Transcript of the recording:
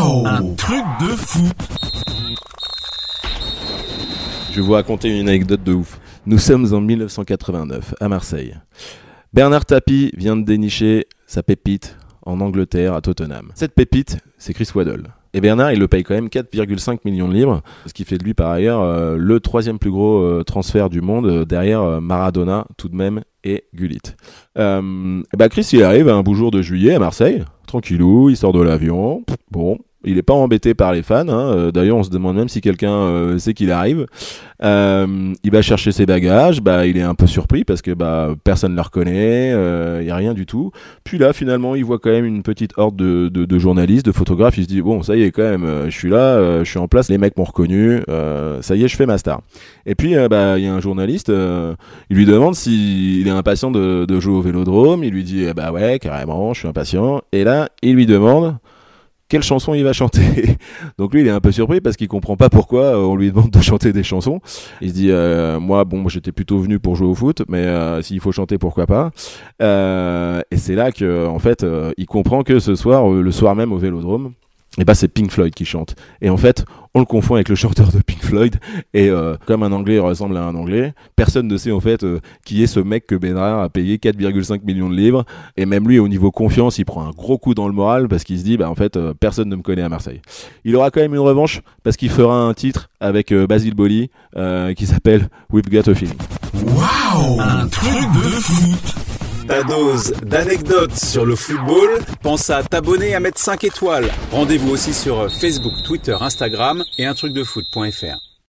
Waouh, un truc de fou. Je vais vous raconter une anecdote de ouf. Nous sommes en 1989, à Marseille. Bernard Tapie vient de dénicher sa pépite en Angleterre, à Tottenham. Cette pépite, c'est Chris Waddle. Et Bernard, il le paye quand même 4,5 millions de livres, ce qui fait de lui par ailleurs le troisième plus gros transfert du monde, derrière Maradona tout de même et Gullit. Chris, il arrive un beau jour de juillet à Marseille, tranquillou, il sort de l'avion, bon... Il n'est pas embêté par les fans, hein. D'ailleurs on se demande même si quelqu'un sait qu'il arrive. Il va chercher ses bagages, il est un peu surpris parce que personne ne le reconnaît, il n'y a rien du tout. Puis là finalement il voit quand même une petite horde de journalistes, de photographes, il se dit bon ça y est quand même, je suis là, je suis en place, les mecs m'ont reconnu, ça y est je fais ma star. Et puis il y a un journaliste, il lui demande s'il est impatient de jouer au Vélodrome, il lui dit ouais carrément je suis impatient, et là il lui demande quelle chanson il va chanter. Donc lui il est un peu surpris parce qu'il comprend pas pourquoi on lui demande de chanter des chansons. Il se dit moi j'étais plutôt venu pour jouer au foot, mais s'il faut chanter pourquoi pas. Et c'est là que en fait il comprend que ce soir, le soir même au Vélodrome, c'est Pink Floyd qui chante. Et en fait, on le confond avec le chanteur de Pink Floyd. Et comme un Anglais ressemble à un Anglais, personne ne sait en fait qui est ce mec que Bernard a payé 4,5 millions de livres. Et même lui, au niveau confiance, il prend un gros coup dans le moral parce qu'il se dit, personne ne me connaît à Marseille. Il aura quand même une revanche parce qu'il fera un titre avec Basile Boli qui s'appelle We've Got a Feeling. Waouh, un truc de foot. Ta dose d'anecdotes sur le football, pense à t'abonner et à mettre 5 étoiles. Rendez-vous aussi sur Facebook, Twitter, Instagram et untrucdefoot.fr.